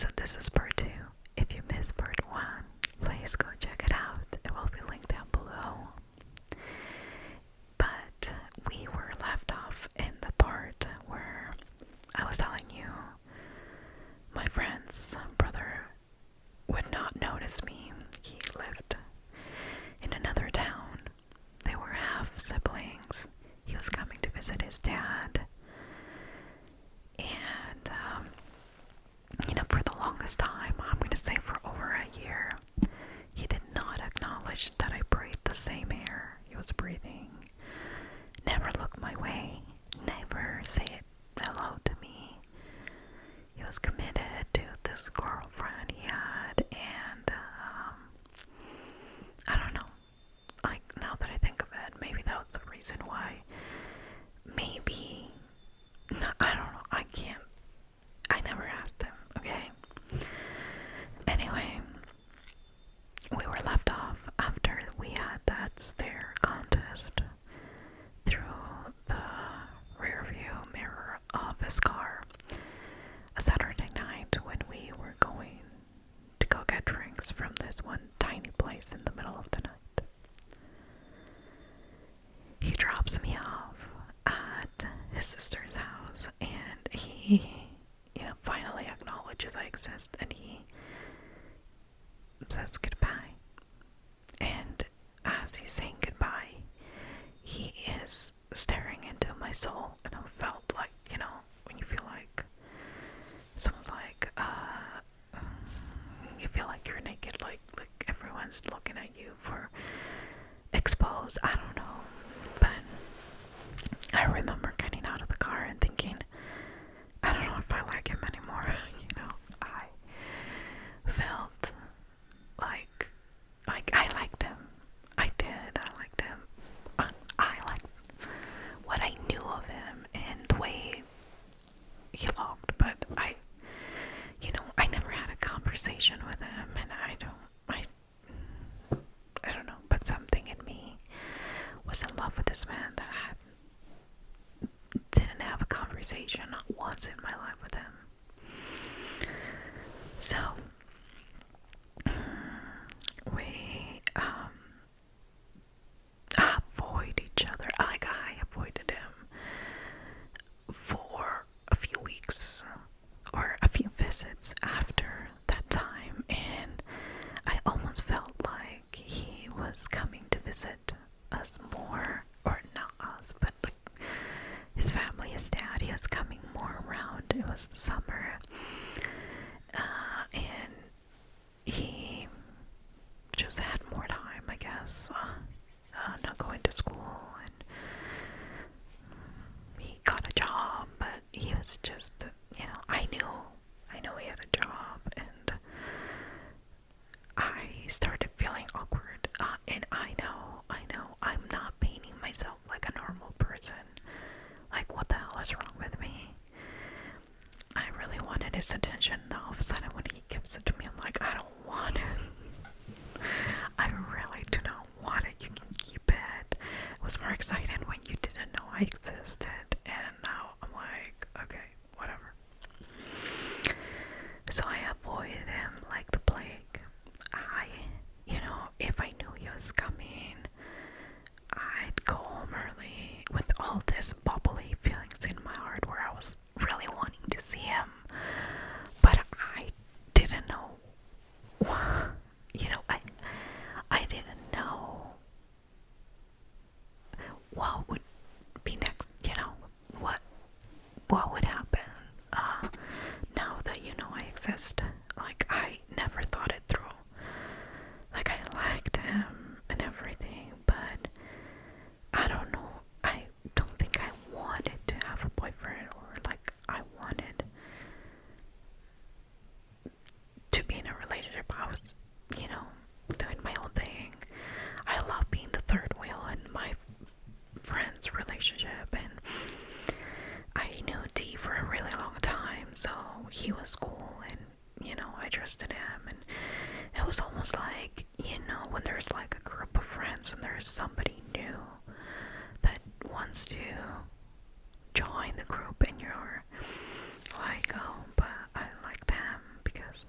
so this is part 2. If you missed part 1, please go check it out. It will be linked down below. But we were left off in the part where I was telling you my friend's brother would not notice me. He lived in another town. They were half siblings. He was coming to visit his dad. And, for the longest time, I'm going to say for over a year, he did not acknowledge that I breathed the same air he was breathing. Never looked my way. Never said hello to me. He was committed to this girlfriend he had, and I don't know. Like, now that I think of it, maybe that was the reason why. Maybe. No, I don't know. I never asked him, okay? Anyway, we were left off after we had that stare contest through the rear view mirror of his car. A Saturday night when we were going to go get drinks from this one tiny place in the middle of the night. He drops me off at his sister's house, and he, finally acknowledges I exist, and he says goodbye. And as he's saying goodbye, he is staring into my soul, and I felt like, when you feel like someone's like, you feel like you're naked, like everyone's looking at you for exposed. I don't know, but I remember getting out of the car and thinking, I don't know if I like him anymore. I felt like I liked him. I did. I liked him. I liked what I knew of him and the way he looked, but I never had a conversation with him, and I don't know, but something in me was in love with this man that I didn't have a conversation not once in my life with him. So we avoid each other. Like, I avoided him for a few weeks or a few visits after that time, and I almost felt like he was coming to visit us more, or not us, but like his family, his dad. He was coming more around. It was the summer, and he just had more time, I guess, not going to school, and he got a job, but he was just, I know he had a job, and I started feeling awkward, and I know, I'm not painting myself like a normal person. Like, what the hell is wrong with me? I really wanted his attention, and all of a sudden when he gives it to me, I'm like, I don't want it. I really do not want it. You can keep it. I was more excited when you didn't know I existed, and now I'm like, okay, whatever. So I avoided him like the plague. If I knew he was coming, I'd go home early with all this bubbly feelings in my heart where I was really wanting to see him, but I didn't know. I didn't know what would be next. What would happen. Now that I exist, like, I never thought it through. Like, I liked him and everything, but I don't know. I don't think I wanted to have a boyfriend, or like I wanted to be in a relationship. I was, doing my own thing. I love being the third wheel in my friend's relationship, and I knew D for a really long time, so he was cool, and I trusted him, and it was almost like, when there's like a group of friends and there's somebody new that wants to join the group, and you're like, oh, but I like them because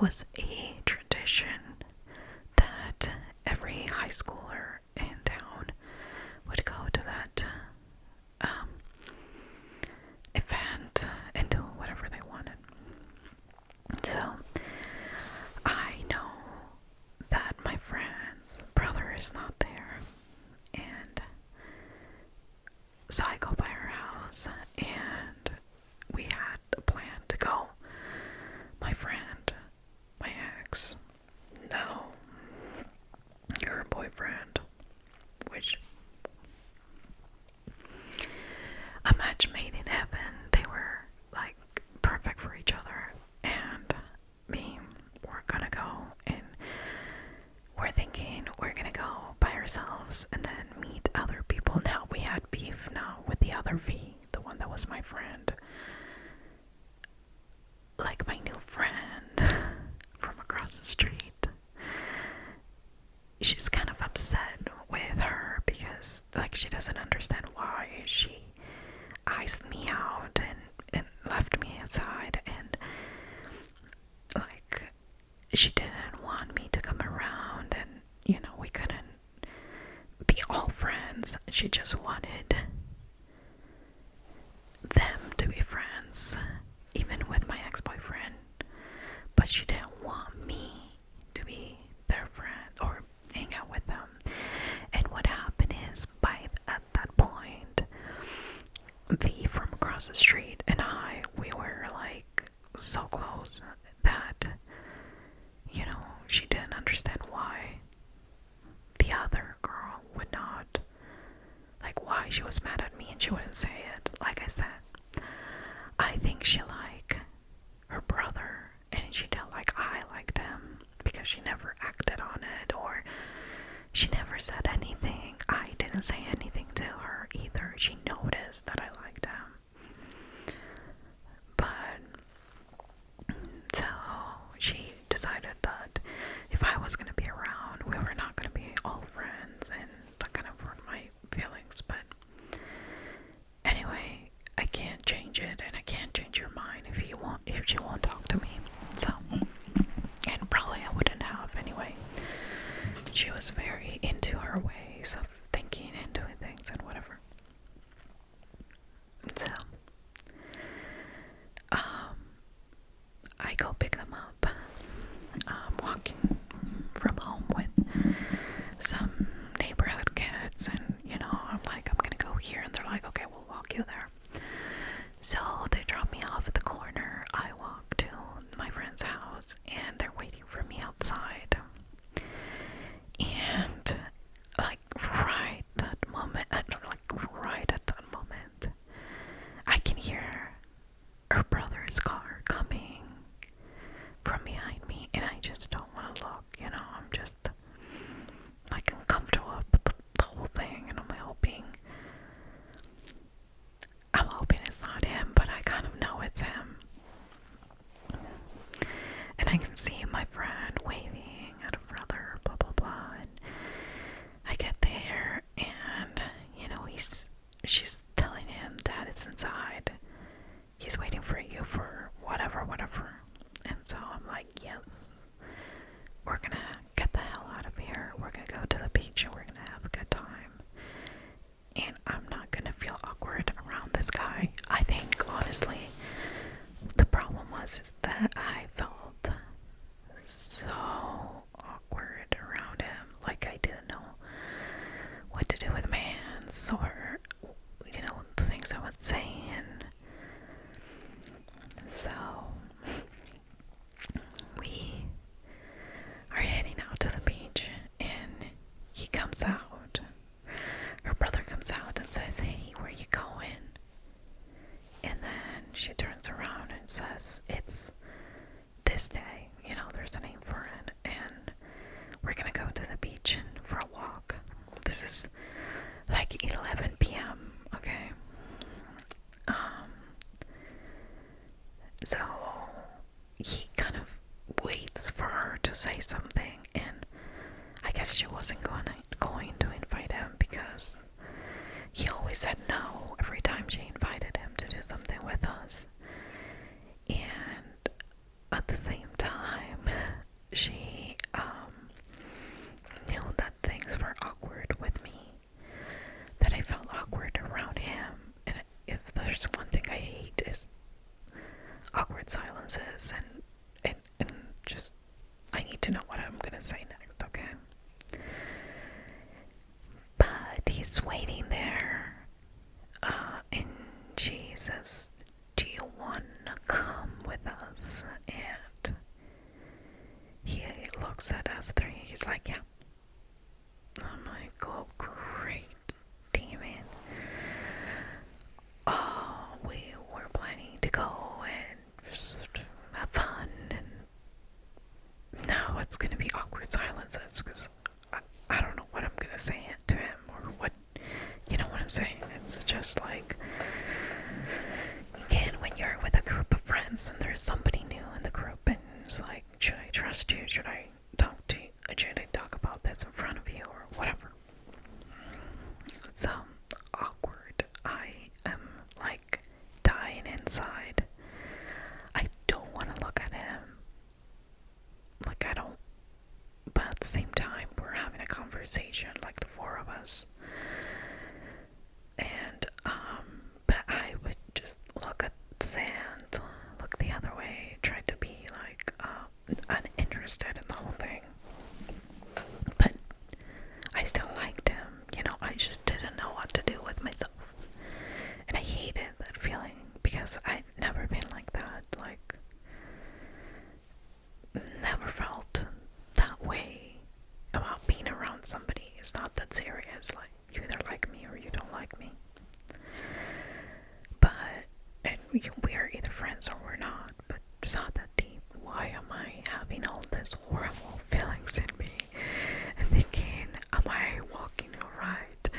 was a tradition that every high schooler in town would go to that event and do whatever they wanted. So I know that my friend's brother is not there, and so I go by her house, and we had a plan to go. My friend, my ex, no, her boyfriend, which a match made in heaven. They were like perfect for each other, and me, we're gonna go, and we're thinking we're gonna go by ourselves and then meet other people. Now we had beef now with the other V, the one that was my friend, like my new friend from across the street. She's kind of upset with her because like she doesn't understand why she iced me out and left me inside, and like she didn't want me to come around, and you know, we couldn't be all friends. She just wanted them to be friends, even with my ex-boyfriend, but she didn't want me to be their friend or hang out with them. And what happened is, at that point, V from across the street and we were like so close that, you know, she didn't understand why the other girl would not, like why she was mad at me and she wouldn't say it. Like I said, I think she liked her brother and she didn't like I liked him because she never acted on it, or she never said anything. I didn't say anything to her either. She noticed that I liked him. But so she decided that if I was going to be around, we were not going to be all friends, and that kind of hurt my feelings. But anyway, I can't change it, and I can't change your mind if you won't talk to me. So, and probably I wouldn't have anyway. She was very into her ways of thinking and doing things and whatever. So, I go pick them up. I'm walking from home with some neighborhood kids, and you know, I'm like, I'm gonna go here, and they're like, okay, we'll walk you there. So they drop me off at the corner. I walk to my friend's house, and they're waiting for me outside. And like right at that moment, I can hear her brother's car coming from behind me, and I just don't want to look, you know. I'm just like uncomfortable with the whole thing, and I'm hoping it's not him, but I kind of know it's him. And I can see my friend waving at her brother, blah blah blah, and I get there, and you know, she's telling him that it's inside. He's waiting for you for whatever. And so I'm like, yes, we're gonna get the hell out of here. We're gonna go to the beach and we're gonna have a good time. And I'm not gonna feel awkward around this guy. I think honestly, the problem is that I felt so awkward around him. Like I didn't know what to do with my hands, or you know, the things I was saying. So we are heading out to the beach, and he comes out. Her brother comes out and says, hey, where are you going? And then she turns around and says, it's this day, you know, there's a name for it, and we're gonna go to the beach for a walk. This is like 11 p.m., okay? So he kind of waits for her to say something, and I guess she wasn't going to invite him because he always said no every time she invited him to do something with us. And at the same time, awkward silences, and just, I need to know what I'm gonna say next, okay? But he's waiting there, and she says, do you want to come with us? And he looks at us three, he's like, yeah. I'm like, oh great, damn it. Oh, we were planning to go and just have fun, and now it's gonna be awkward silences because I don't know what I'm gonna say to him, or what, you know what I'm saying? It's just like, again, when you're with a group of friends and there's somebody new in the group, and it's like, should I trust you? Should I talk to you? Should I talk about this in front of you, or whatever? So awkward. I am like dying inside. I don't want to look at him. Like, I don't. But at the same time, we're having a conversation, like the four of us. And, but I would just look at sand, look the other way, try to be like, uninterested in the whole thing. But I still liked him, you know, I just didn't know what to do with myself. And I hated that feeling because I've never been like that, like, never felt that way about being around somebody. It's not that serious, like, you either like me or you don't like me. But, and we are either friends or we're not, but it's not that deep. Why am I having all this horrible feelings in me? And thinking, am I walking alright?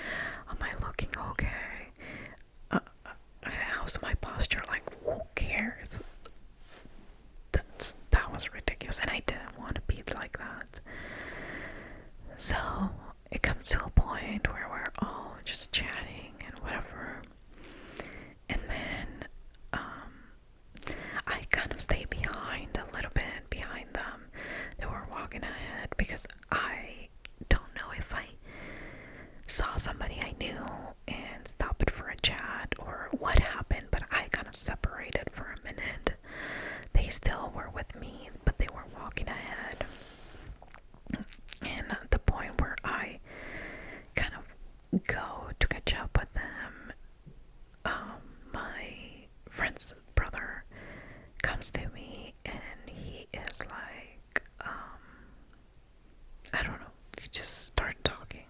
Am I looking okay? How's my posture? Like, who cares? That was ridiculous, and I didn't want to be like that. So it comes to a point where we're all just chatting and whatever, and then I kind of stay behind a little bit behind them. They were walking ahead because I don't know if I saw somebody I knew and stopped for a chat or what happened, but I kind of separated for a minute. They still were with me, but they were walking ahead. And at the point where I kind of go to catch up with them, my friend's brother comes to me and he is like, I don't know, he just started talking.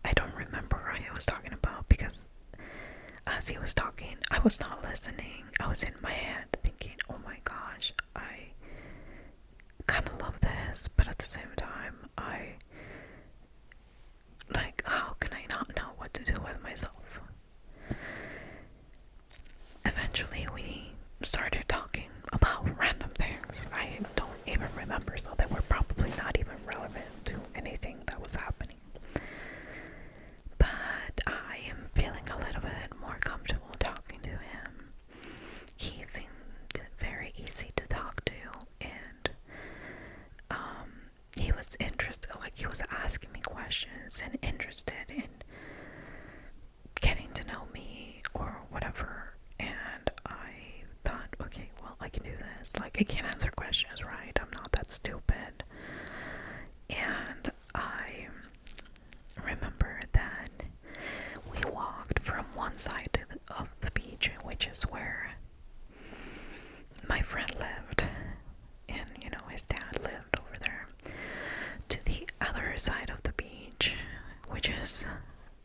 I don't remember what he was talking about because as he was talking, I was not listening. I was in my head thinking, oh my gosh, I kind of love this, but at the same time, how can I not know what to do with myself? Eventually, we started talking about random things. I don't even remember, so they were probably not even relevant to anything that was happening. But I am feeling a little bit more comfortable talking to him. He seemed very easy to talk to, and he was interested, like he was asking me questions and interested in getting to know me or whatever. And I thought, okay, well, I can do this. Like, I can answer questions, right? I'm not that stupid. And I remember that we walked from one side of the beach, which is where my friend lived, and, you know, his dad lived over there, to the other side of the beach, which is,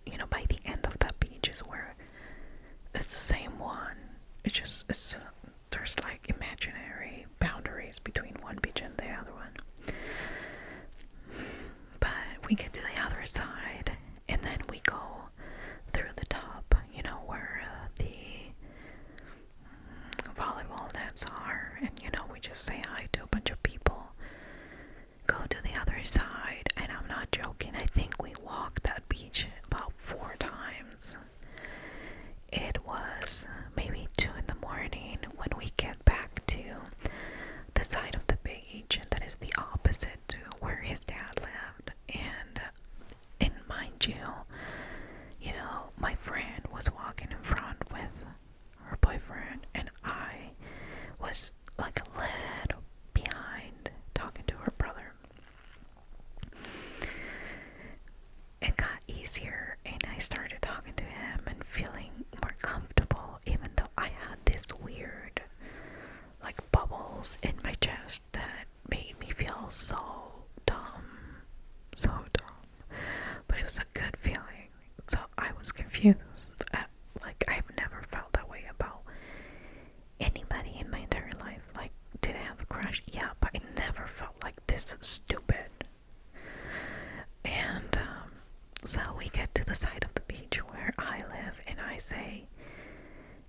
you know, by the end of that beach is where it's the same one. There's like imaginary boundaries between one beach and the other one. But we get to the other side, and then we go through the top, you know, where the volleyball nets are, and, you know, we just say hi to a bunch of people, go to the other side, and I'm not joking, I think we walked that beach about 4 times. It was maybe 2 in the morning when we get back to the side of the beach, and that is the opposite to where his dad lived. And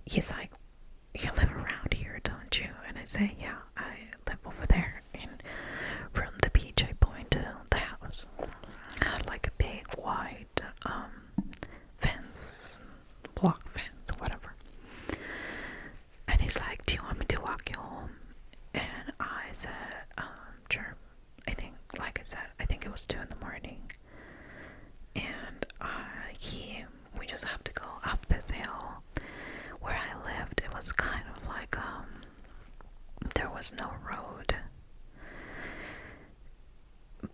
he's like, you live around here, don't you? And I say, yeah, I live over there. And from the beach, I point to the house. It had like a big white fence, block fence, whatever. And he's like, do you want me to walk you home? And I said, sure. Like I said, I think it was 2 in the morning. And we just have to go up this hill. Where I lived, it was kind of like, there was no road.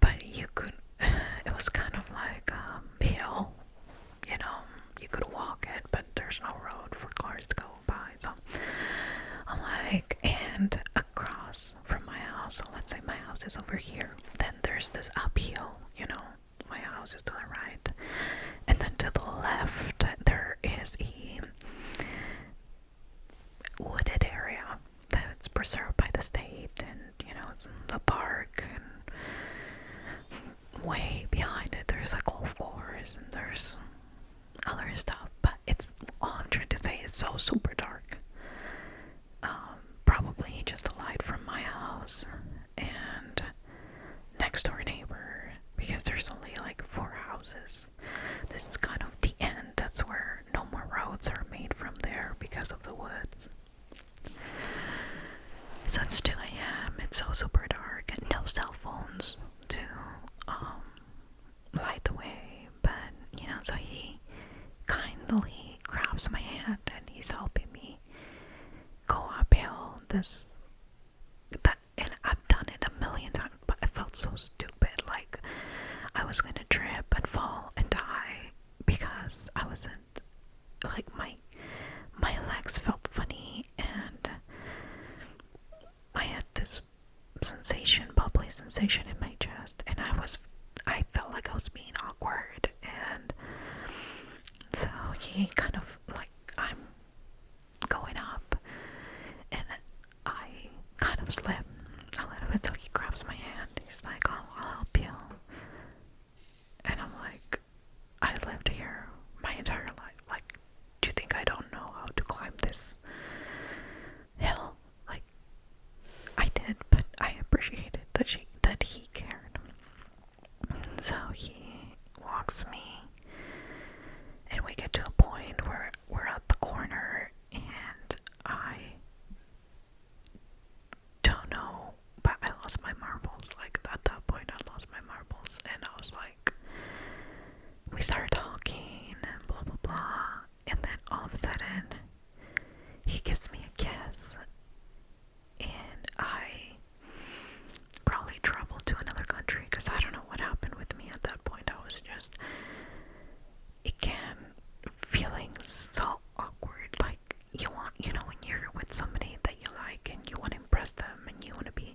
But you could, it was kind of like a hill, you know, you could walk it, but there's no road for cars to go by. So I'm like, and across from my house, so let's say my house is over here, then there's this uphill, you know, my house is to the right, and then to the left there is a wooded area that's preserved by the state, and you know, it's the park, and way behind it there's a golf course and there's other stuff. But it's all I'm trying to say is so super dark. Probably just the light from my house and next door neighbor, because there's only like 4 houses. This is kind of the end. That's where no more roads are made from there because of the woods. So it's 2 a.m. It's so super dark. No cell phones to light the way. But you know, so he kindly grabs my hand and he's helping me go uphill and I've done it a million times, but I felt so stupid, like I was gonna trip and fall and die because I wasn't, like, my legs felt funny and I had this bubbly sensation in my chest, and I felt like I was being awkward. And so he kind of, like, I'm going up and I kind of slip a little bit, so he grabs my hand. He's like, I'll help you. And I'm like, I lived here my entire life. Like, do you think I don't know how to climb this hill? Like, I did, but I appreciated that he cared. So he walks me, and we get to a point where we're at the corner, and I don't know, but I lost my marbles. Like, at that point, I lost my marbles, and I was like, we started talking, and blah, blah, blah, and then all of a sudden, he gives me a kiss, and I probably traveled to another country, because I don't know what happened with me at that point. I was just, again, feeling so awkward. Like, you know, when you're with somebody that you like, and you want to impress them, and you want to be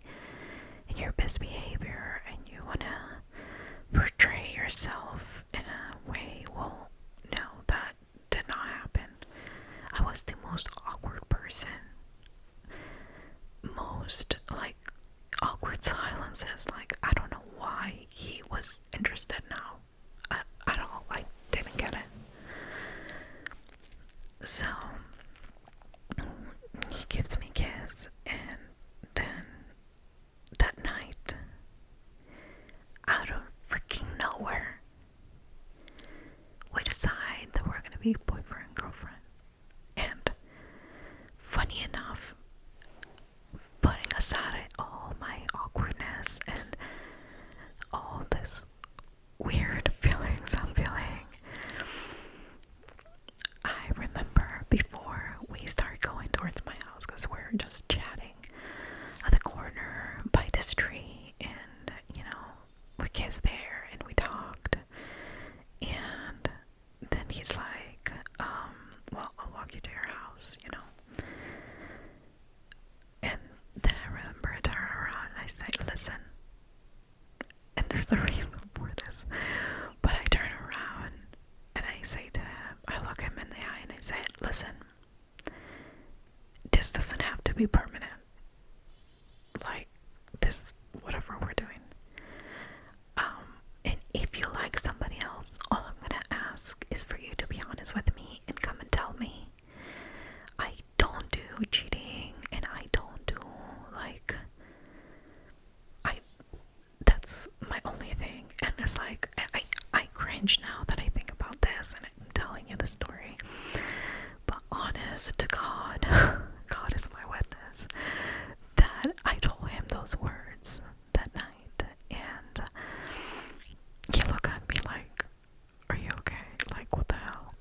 in your best behavior, and you want to portray yourself in a way. Well, no, that did not happen. I was the most awkward person. Most, like, awkward silences. Like, I don't know why he was interested now at all. I didn't get it. So he gives me a kiss, and then that night, out of freaking nowhere, we decide that we're gonna be boyfriend and girlfriend. And funny enough, putting aside all my awkwardness and all this weird feelings I'm feeling, I remember before we started going towards my house, because we're just chatting at the corner by this tree, and you know, we kissed there and we talked, and then he's like, well, I'll walk you to your house, you know. And then I remember I turn around and I say, listen, and there's a reason for this, but I turn around and I say to him, I look him in the eye and I say, listen, this doesn't have to be permanent. Like, this, whatever we're doing. And if you like somebody else, all I'm gonna ask is for you to be honest with me and come and tell me. I cheating, and I don't do, like, I, that's my only thing. And it's like, I cringe now that I think about this, and I'm telling you the story. But honest to God, God is my witness, that I told him those words that night, and he looked at me like, are you okay? Like, what the hell?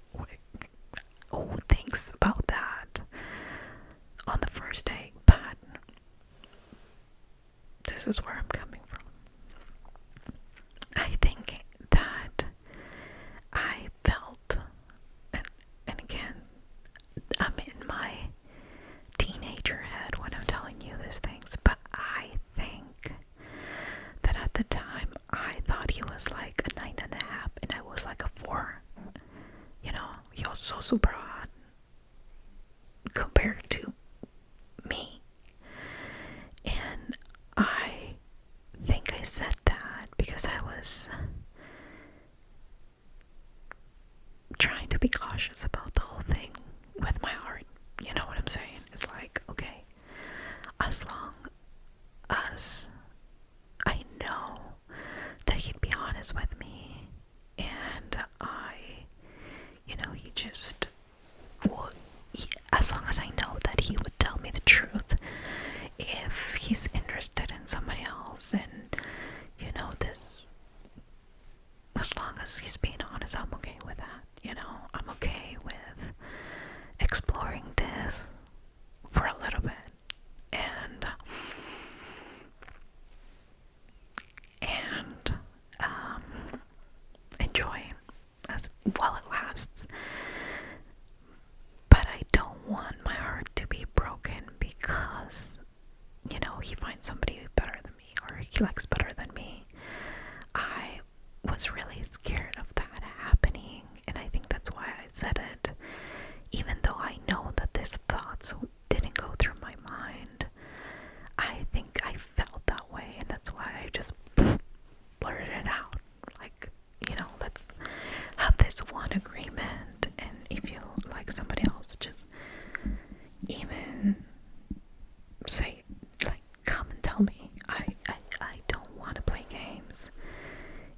Who thinks about that on the first date? But this is where I'm coming from. I think that I felt, and again, I'm in my teenager head when I'm telling you these things, but I think that at the time I thought he was like a 9.5 and I was like a 4. You know, he was so super hot compared to me. And I think I said that because I was trying to be cautious about the whole thing with my heart. You know what I'm saying? It's like, okay, as long as I know that he'd be honest with me, and he just, well, as long as I know that he would tell me the truth if he's interested in somebody else, and this, as long as he's being honest, I'm okay with that. I'm okay with exploring this for a little bit, and enjoying as while it lasts. But I don't want my heart to be broken because he finds somebody better than me, or he likes better than me. I was really scared of that happening, and I think that's why I said it. Even though I know that these thoughts didn't go through my mind, I think I felt that way, and that's why I just blurted it out. Like, let's have this one agreement, and if you like somebody else, just even say, like, come and tell me. I don't want to play games.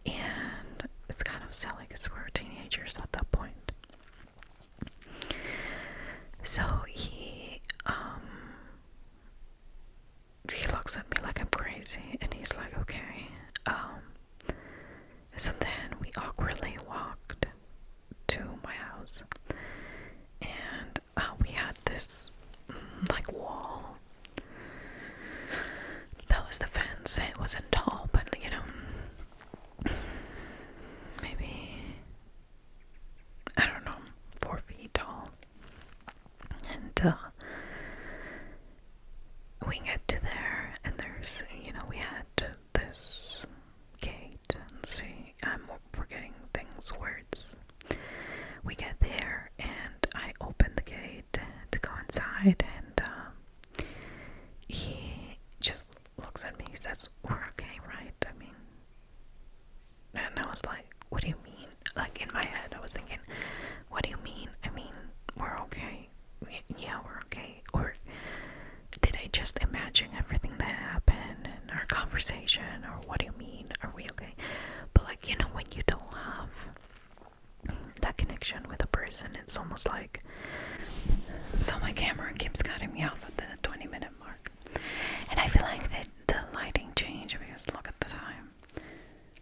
And it's kind of silly because we're teenagers at that point. So he looks at me like I'm crazy, and he's like, okay. So then we awkwardly walked to my house, and we had this like wall. That was the fence. It wasn't tall, but maybe, I don't know, 4 feet tall. And we get to there, and there's, we had this gate. Let's see, I'm forgetting things, words. We get there, and I open the gate to go inside, and he just looks at me. He says, "We're okay, right?" I mean, and I was like, "What do you mean?" Like, in my head, I was thinking, "What do you mean?" I mean, we're okay. Yeah, we're okay. Or did I just imagine everything that happened in our conversation? Or what do you mean? Are we okay? But like, when you don't have that connection with a person, it's almost like, so my camera keeps cutting me off at the 20-minute mark. And I feel like that the lighting changed because look at the time.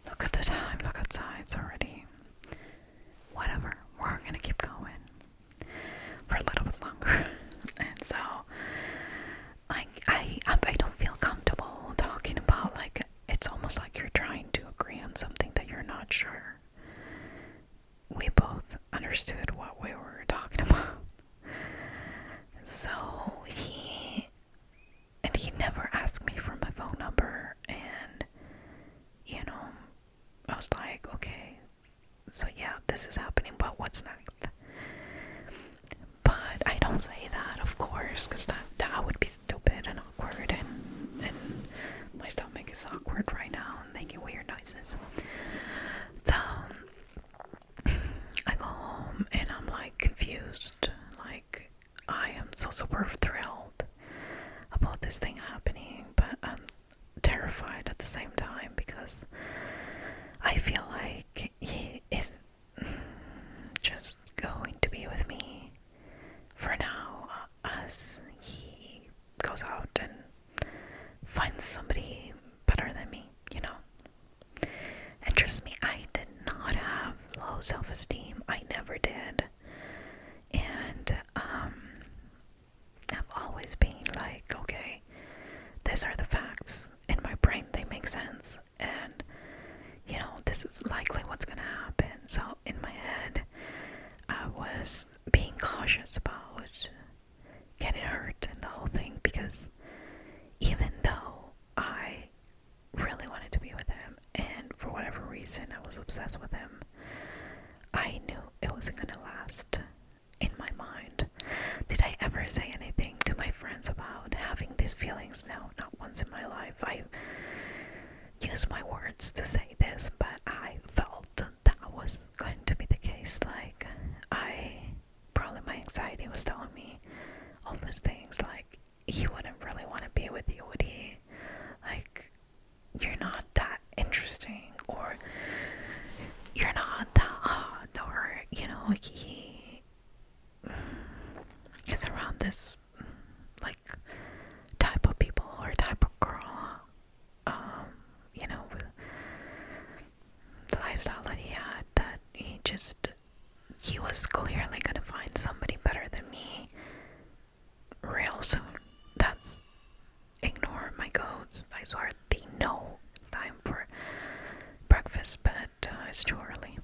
Look at the time. Look outside. It's already, whatever. We're gonna keep going for a little bit longer. And so I don't feel comfortable talking about, like, it's almost like you're trying to agree on something that you're not sure. We both understood what we were talking about. So he never asked me for my phone number, and I was like, okay, so yeah, this is happening, but what's next? But I don't say that, of course, because that would be stupid and awkward, and my stomach is awkward right now and making weird noises. So I go home and I'm like confused, like I am so super thrilled about this thing happening, but I'm terrified at the same time because I feel like he is just going to be with me for now, as he goes out and finds somebody better than me, you know? And trust me, I did not have low self-esteem. I never did. And, I've always been like, okay, these are the facts. In my brain, they make sense. And, you know, this is likely what's gonna happen. So, in my head, I was being cautious about getting hurt in the whole thing, because even though I really wanted to be with him, and for whatever reason I was obsessed with him, I knew it wasn't gonna last in my mind. Did I ever say anything to my friends about having these feelings? No, not once in my life. I use my words to say this, but I felt that was going to be the case. Like, probably my anxiety was telling me all those things, like, he wouldn't really want to be with you, would he? Like, you're not that interesting, or you're not that hot, or, you know, he is around this, like, type of people or type of girl, you know, with the lifestyle that he had, that he was clearly gonna find somebody better than me real soon. That's, ignore my codes. I swear they know it's time for breakfast, but it's too early.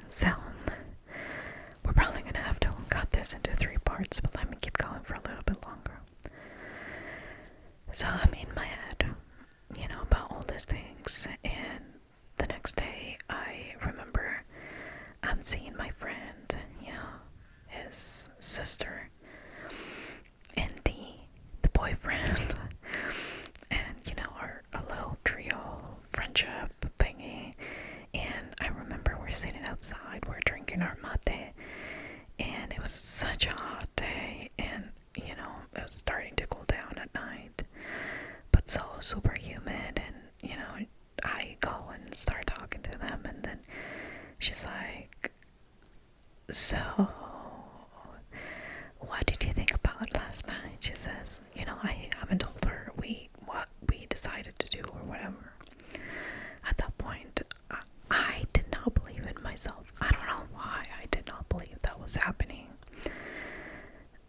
So, we're probably gonna have to cut this into 3 parts, but let me keep going for a little bit longer. So I'm in my head, you know, about all these things, and the next day I remember I'm seeing my friend, you know, his sister, and the boyfriend, and, you know, a little trio friendship thingy. And I remember we're sitting outside, we're drinking our mate, and it was such a hot day, and, you know, it was starting to cool down at night, but so super humid. And, you know, I go and start talking to them, and then she's like, so what did you think about last night? She says, you know, I haven't told her what we decided to do or whatever. At that point, I did not believe in myself. I don't know why I did not believe that was happening.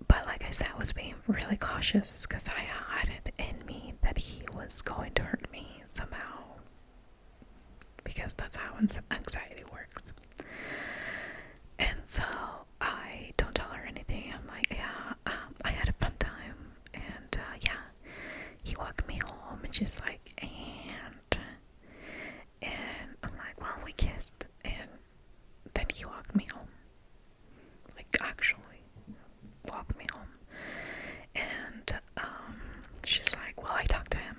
But like I said, I was being really cautious because I had it in me that he was going to hurt me somehow. Because that's how anxiety works. And so I don't tell her anything. I'm like, yeah, I had a fun time. And yeah, he walked me home, and she's like, and I'm like, well, we kissed, and then he walked me home. Like, actually walked me home. And she's like, well, I talked to him.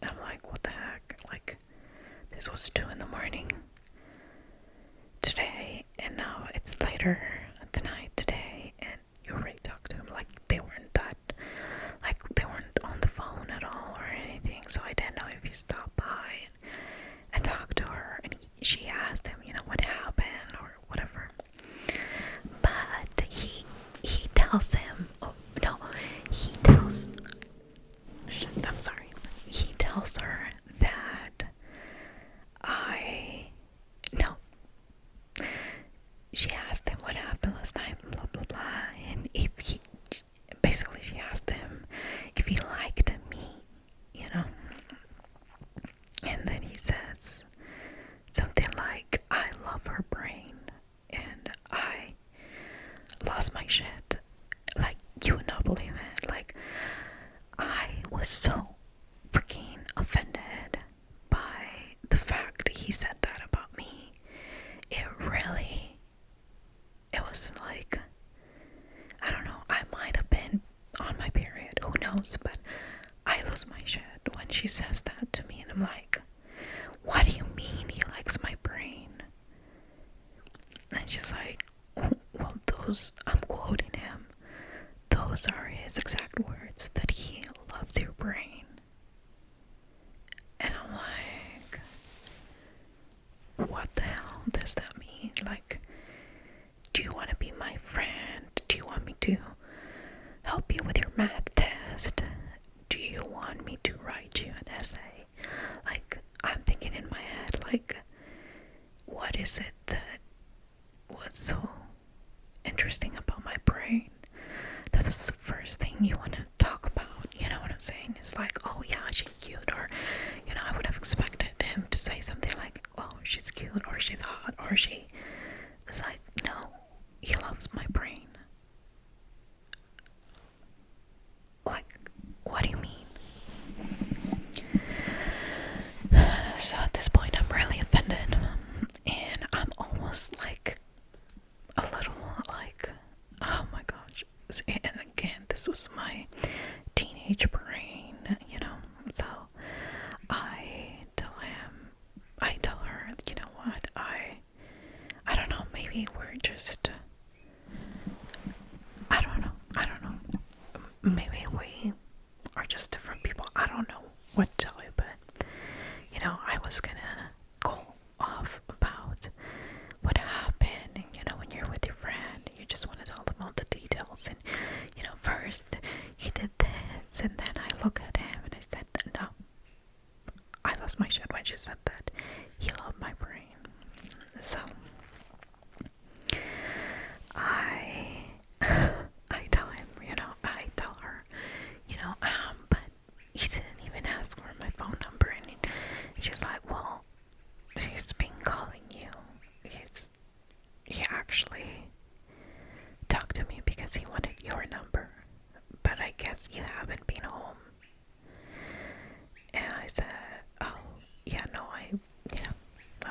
And I'm like, what the heck? Like, this was 2 in the morning today, and now it's later at the night today, and you already talked to him. Like, they weren't on the phone at all or anything, so I didn't know if he stopped by and talked to her, and she asked him, you know, what happened or whatever. But he tells him, oh no, I'm sorry, he tells her that she asked him what happened last night, blah blah blah, and basically she asked him if he liked me, you know, and then he says something like, I love her brain, and I lost my shit. Like, you would not believe it. Like, I was so freaking offended by the fact he said that about me. It was like, I don't know, I might have been on my period, who knows, but I lose my shit when she says that to me, and I'm like, what do you mean he likes my brain? And she's like, well, I'm quoting him, math test, do you want me to write you an essay? Like, I'm thinking in my head, like, what is it that was so interesting about my brain? That's the first thing you want to talk about, you know what I'm saying? It's like, oh yeah, she's cute, or, you know, I would have expected him to say something like, oh, she's cute, or she's hot, or she... It's like, no, he loves my brain. Like, what do you mean? So at this point, I'm really offended, and I'm almost like a little like, oh my gosh. And again, this was my teenage brain, you know. So I tell her, you know what, I don't know, maybe we're just, I don't know, maybe we are just different people. I don't know what to tell you, but, you know, I was gonna go off about what happened, and, you know, when you're with your friend, you just want to tell them all the details, and, you know, first, he did this, and then I look at him, and I said, no, I lost my shit when she said that he loved my brain. So I I tell him, you know, I tell her, you know, but he didn't even ask for my phone number, and she's like, well, he's been calling you. He actually talked to me because he wanted your number, but I guess you haven't been home. And I said, oh, yeah, no, I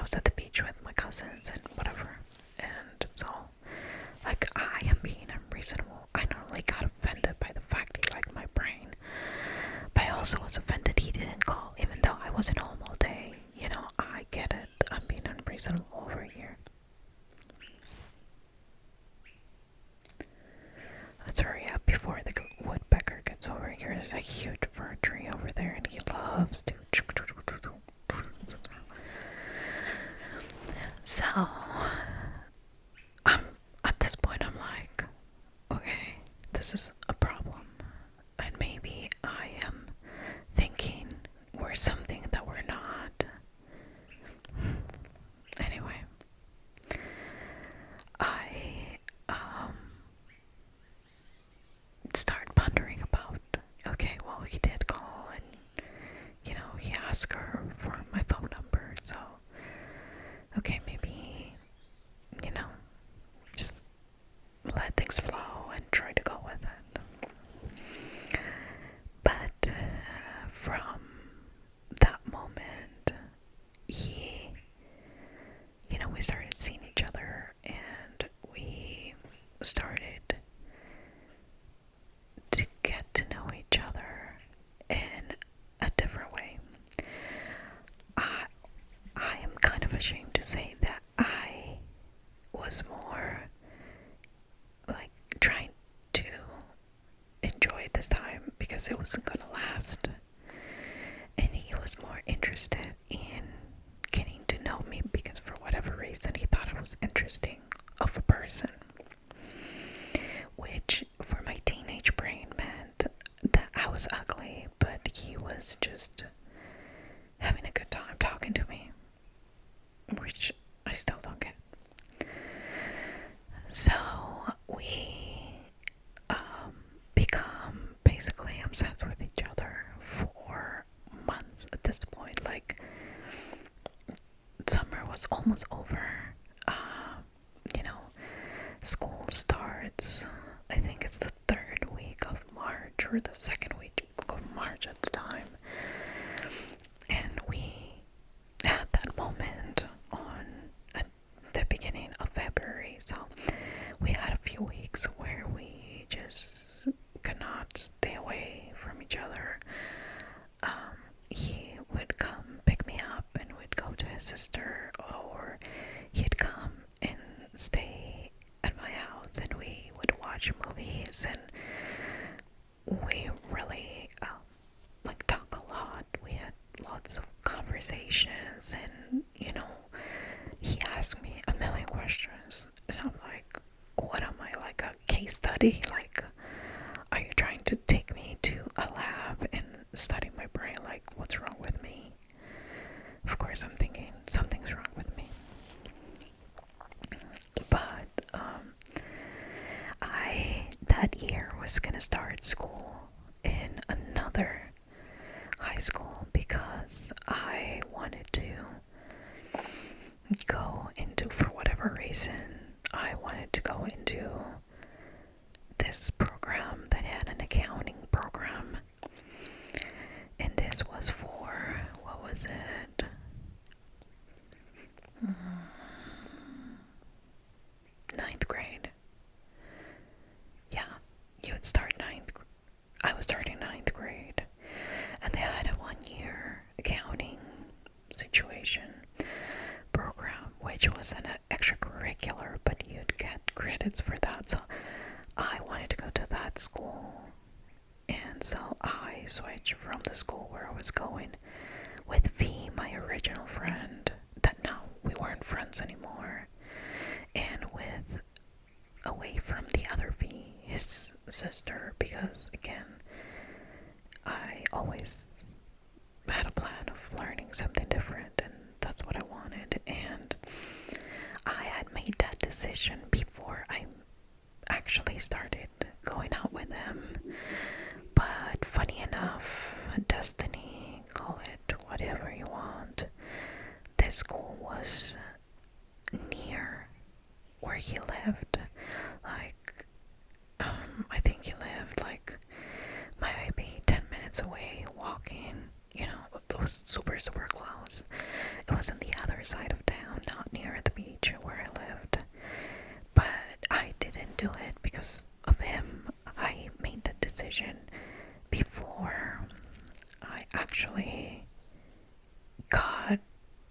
was at the beach with my cousins and whatever. And so, like, I am being unreasonable. I normally got offended by the fact he liked my brain, but I also was offended he didn't call, even though I wasn't home all day. You know, I get it. I'm being unreasonable over here. Let's hurry up before the woodpecker gets over here. There's a huge fir tree over there, and he loves to. So, at this point, I'm like, okay, this is a problem, and maybe I am thinking we're something that we're not. Anyway, I start pondering about, okay, well, he did call, and, you know, he asked her for my phone number, so, okay, maybe, you know, just let things flow and try to go with it. But from that moment, you know, we started seeing each other, and we started to get to know each other in a different way. I am kind of ashamed to say that I was more like trying to enjoy this time because it wasn't gonna last, and he was more interested in getting to know me because for whatever reason he thought I was interesting of a person, which for my teenage brain meant that I was ugly, but he was just having a good time talking to me, which I still don't get. So we become basically obsessed with each other for months at this point. Like, summer was almost over. You know, school starts, I think it's the third week of March or the second week of March at the time. And we had that moment at the beginning of February. So we had a few weeks where we just could not stay away from each other. He would come pick me up and we'd go to his sister, or he'd come and stay at my house and we would watch movies, and we really like talk a lot. We had lots of conversations, and, you know, he asked me a million questions, and I'm like, what am I, like a case study? Like, are you trying to take me to a lab and study my brain, like, what's wrong with me? Of course, I'm thinking something's wrong with me. But I, that year, was gonna start school in another high school because I wanted to go into, for whatever reason, I wanted to go into this program that had an accounting program. And this was for, what was it? Ninth grade. Yeah, you would start I was starting ninth grade. And they had a 1-year accounting situation program, which was an extracurricular, but you'd get credits for that. So I wanted to go to that school. And so I switched from the school where I was going with V, my original friend, that now we weren't friends anymore, and with away from the other V, his sister, because again, I always had a plan of learning something different, and that's what I wanted. And I had made that decision before I actually started going out with him. But funny enough, destiny, call it whatever you want, this school was near where he lived. Like, I think he lived like maybe 10 minutes away walking. You know, it was super, super close. It was on the other side of town, not near the beach where I lived. But I didn't do it because of him. I made the decision before I actually got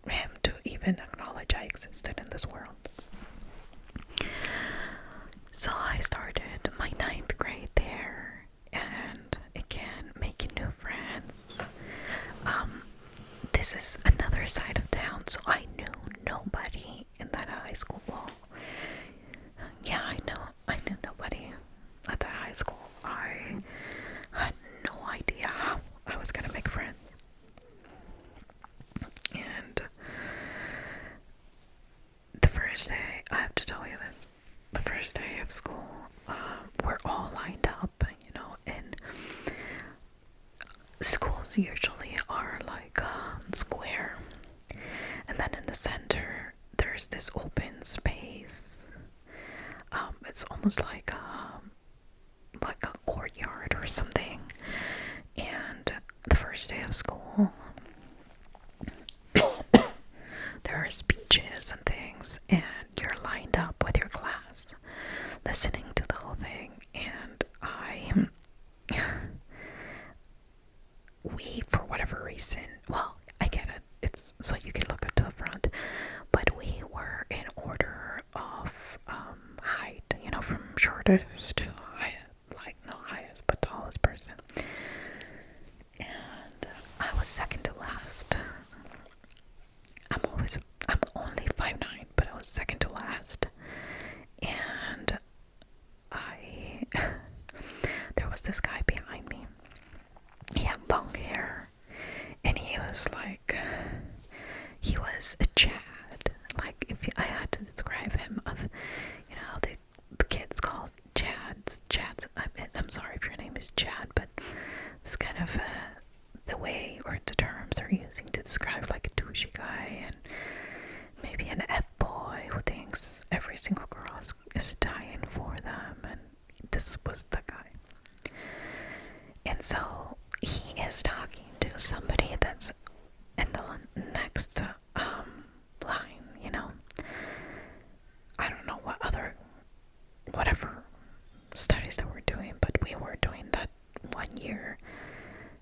him to even acknowledge I existed in this world. So I started my ninth grade there, and again, making new friends. This is another side of town, so I knew nobody in that high school. Well, yeah, I knew nobody at that high school. I had no idea how I was gonna make friends. And the first day, I have to tell you this, the first day of school, we're all lined up, you know, and schools usually are like square, and then in the center there's this open space. It's almost like a courtyard or something. And the first day of school, there are speeches and things, and you're lined up with your class listening to the whole thing. And we, for whatever reason, well, I get it, it's so you can look up to the front, but we were in order of height, you know, from shortest to highest, like no highest but tallest person. And I was second to last. I'm only 5'9", but I was second to last. And there was this guy behind me. He had long hair, and he was a Chad. Like, I had to describe him, of, you know, the kids called Chads. I'm sorry if your name is Chad, but it's kind of the way or the terms they're using to describe like a douchey guy, and maybe an F-boy who thinks every single girl is dying for them, and this was the guy. And so he is talking to somebody that's in the next line, you know. I don't know whatever studies that we're doing, but we were doing that 1-year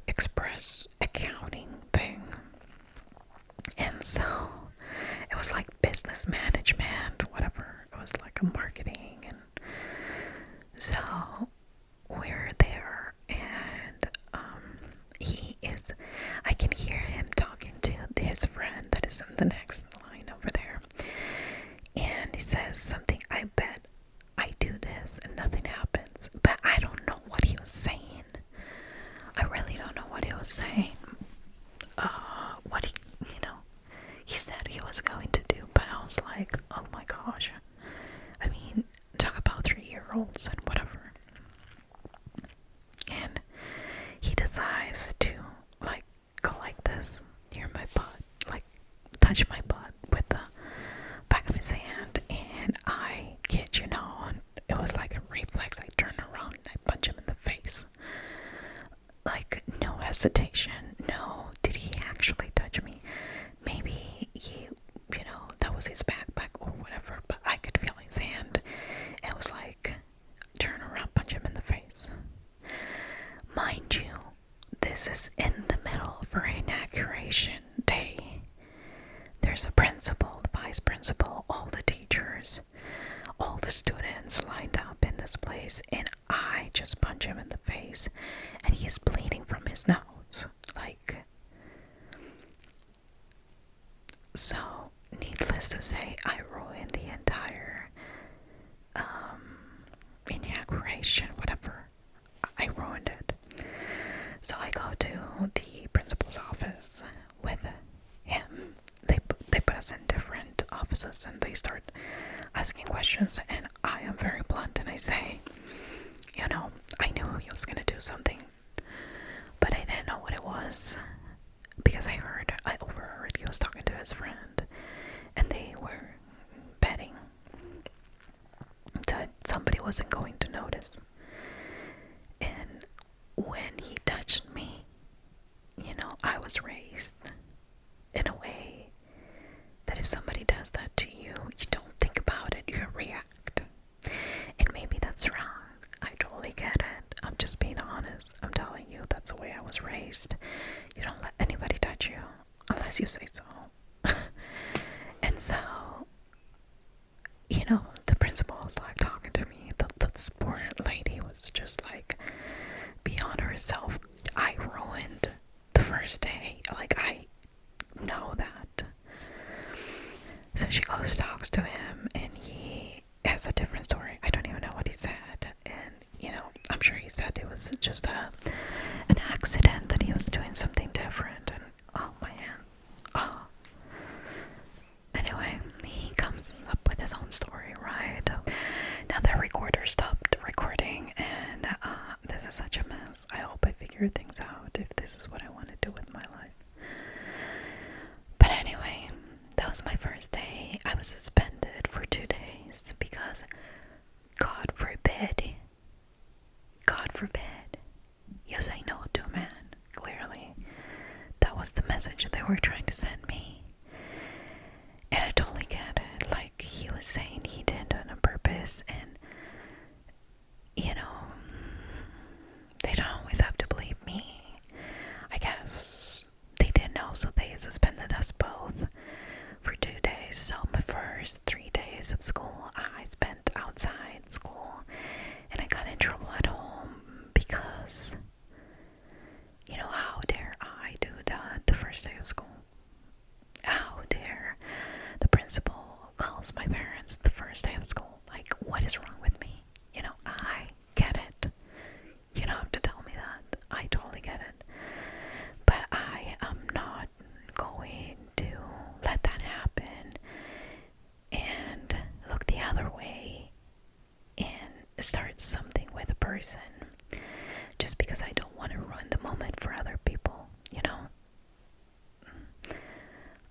express accounting thing. And so it was like business management, whatever. It was like a marketing. And so we're there, and I can hear him talking to his friend that is hesitation. No, did he actually touch me? Maybe he, that was his backpack or whatever, but I could feel his hand. It was like, turn around, punch him in the face. Mind you, this is in the middle of our inauguration day. There's a principal, the vice principal, all the teachers, all the students lined up in this place, and I just punch him in the face, and he's bleeding from his nose. Like, so, needless to say, I ruined the entire inauguration, whatever. I ruined it. So I go to the principal's office with him. They put us in different offices and they start asking questions, and I am very blunt and I say, I knew he was gonna do something, but I didn't know what it was, because I overheard he was talking to his friend, and they were betting that somebody wasn't going to notice. And when he touched me, I was raised in a way that if somebody does that to you, you don't think about it, you react. And maybe that's wrong. I totally get it. I'm just being honest. I'm telling you, that's the way I was raised. You don't let anybody touch you unless you say so. And so, the principal was like talking to me. That poor lady was just like beyond herself. I ruined the first day. Like, I know that. So she goes, talks to him, and he has a different story. I don't even know what he said. And, I'm sure he said it was just an accident, that he was doing something different. And, oh, man. Oh. Anyway, he comes up with his own story, right? Now the recorder stopped recording, and this is such a mess. I hope I figure things out if this is what I want to do with my life. But anyway, that was my first day. I was suspended for 2 days because, God forbid, you say no to a man. Clearly, that was the message they were trying to send me. And I totally get it. Like, he was saying he didn't do it on purpose, and they don't always have to believe me. I guess they didn't know, so they suspended us both for 2 days. So my first 3 days of school, I spent outside school, and I got in trouble at home because, how dare I do that the first day of school? How dare the principal calls my parents the first day of school? Like, what is wrong with me? I get it. You don't have to tell me that. I totally get it. But I am not going to let that happen and look the other way and start something with a person just because I don't want to ruin the moment for other people,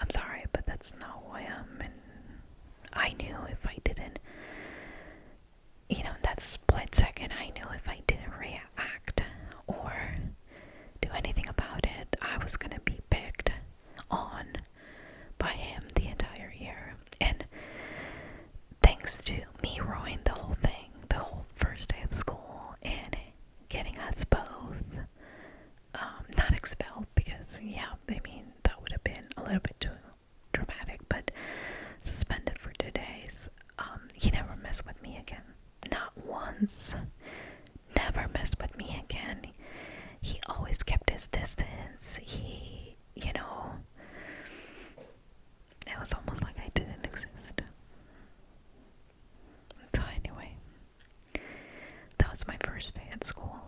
I'm sorry, but that's not who I am. And I knew if I didn't, that split second, I knew if I didn't react or do anything about it, I was gonna be picked on by him the entire year. And thanks to me ruining the whole thing, the whole first day of school, and getting us both not expelled, because that would have been a little bit too dramatic, but suspended for 2 days. He never messed with me again. Not once. Never messed with me again. He always kept his distance. He, it was almost like I didn't exist. So anyway, that was my first day at school,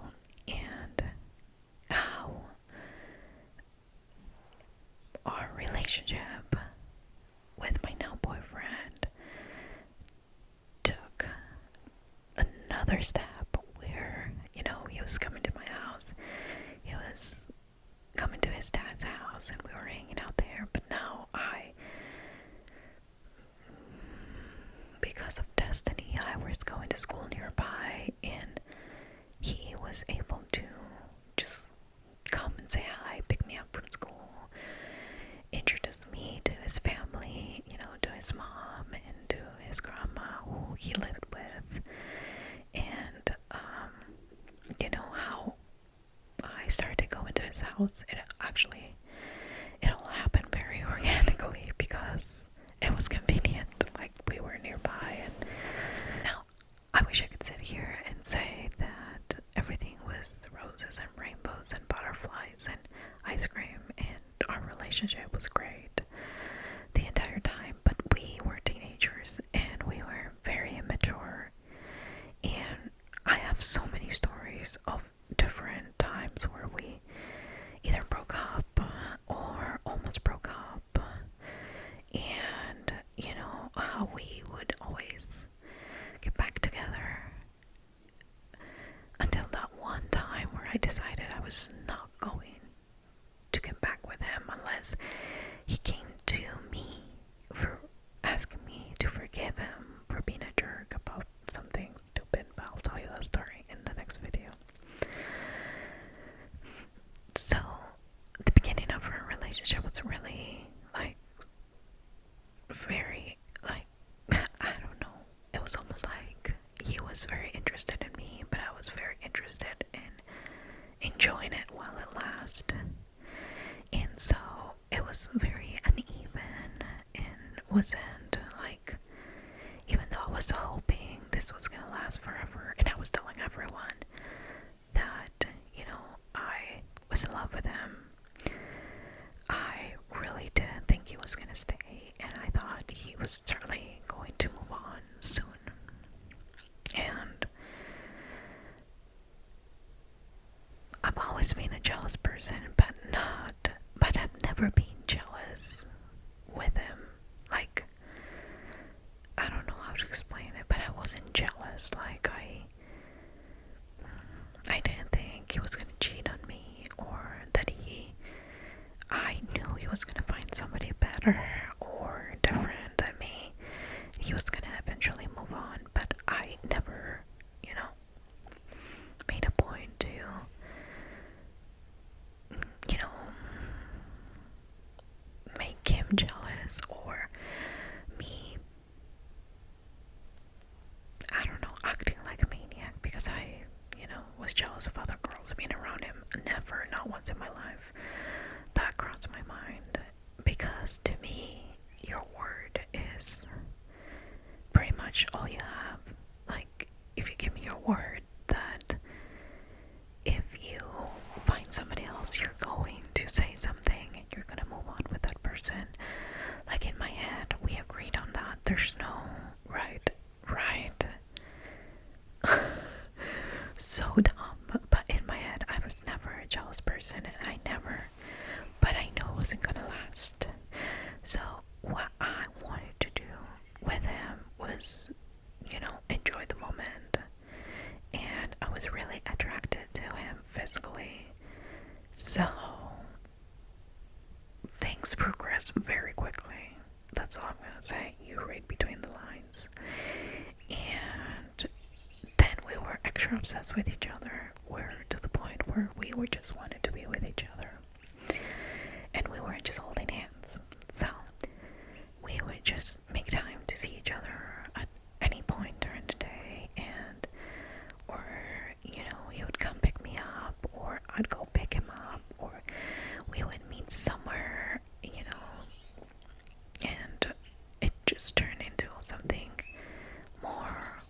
and how our relationship with my now boyfriend took another step where, he was coming to my house. He was coming to his dad's house, and we were hanging out there. But now because of destiny, I was going to school nearby, and he was able to just come and say hi, pick me up from school, introduce me to his family, to his mom and to his grandma who he lived with. And, how I started going to his house, it all happened very organically because it was convenient. Like, we were nearby. And now, I wish I could sit here and say that everything was roses and rainbows and butterflies and ice cream and our relationship was great the entire time, but we were teenagers and we were very immature. And I have so many stories of different times where we either broke up or almost broke up, and how we would always get back together until that one time where I decided I was not going to get back with him unless he came to me for asking me to forgive him for being a jerk about something stupid, but I'll tell you that story in the next video. So, the beginning of our relationship was really, very, I don't know, it was almost like he was very interested in me, but I was very interested in enjoying it while it lasted. And so, it was very uneven, and wasn't, even though I was hoping this was gonna last forever, and I was telling everyone that, I was in love with him, I really didn't think he was gonna stay, and I thought he was certainly going to move on soon. And I've always been a jealous person, but I've never been jealous with him. I don't know how to explain it, but I wasn't jealous. I didn't think he was gonna cheat on me, or that I knew he was gonna find somebody better or different than me. He was gonna eventually move on, but I never, made a point to, make him jealous, or me, I don't know, acting like a maniac because I, was jealous of other girls being around him. Never, not once in my life. That crossed my mind, because to me, your word is pretty much all you have. If you give me your word that if you find somebody else, you're going to say something and you're gonna move on with that person. In my head, we agreed on that. There's no right. So dumb, but in my head, I was never a jealous person, and but I know it wasn't gonna last. So what I wanted to do with him was, enjoy the moment, and I was really attracted to him physically. So things progressed very quickly. That's all I'm gonna say. You read between the lines. And then we were extra obsessed with each other, to the point where we were just wanted to be with each other. And we weren't just holding hands. So we would just make time to see each other at any point during the day, or he would come pick me up, or I'd go pick him up, or we would meet somewhere, and it just turned into something more,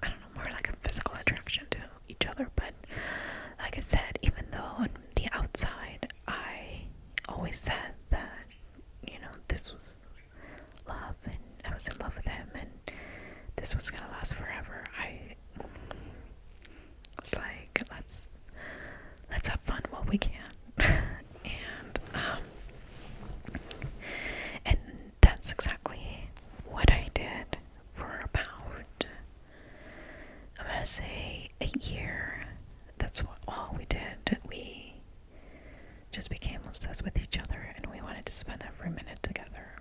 I don't know, more like a physical attraction to each other. But like I said, even though on the outside I always said that, this was love and I was in love with him and this was gonna last forever, I was like, let's have fun while we can. And that's exactly what I did for about, I'm gonna say, a year. That's all we did. We just became obsessed with each other, and we wanted to spend every minute together.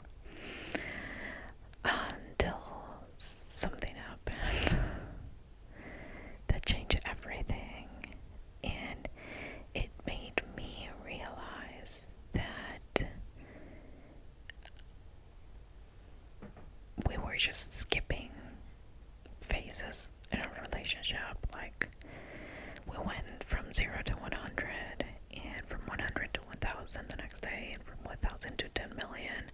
Until something happened that changed everything, and it made just skipping phases in a relationship. Like, we went from 0 to 100, and from 100 to 1,000 the next day, and from 1,000 to 10 million.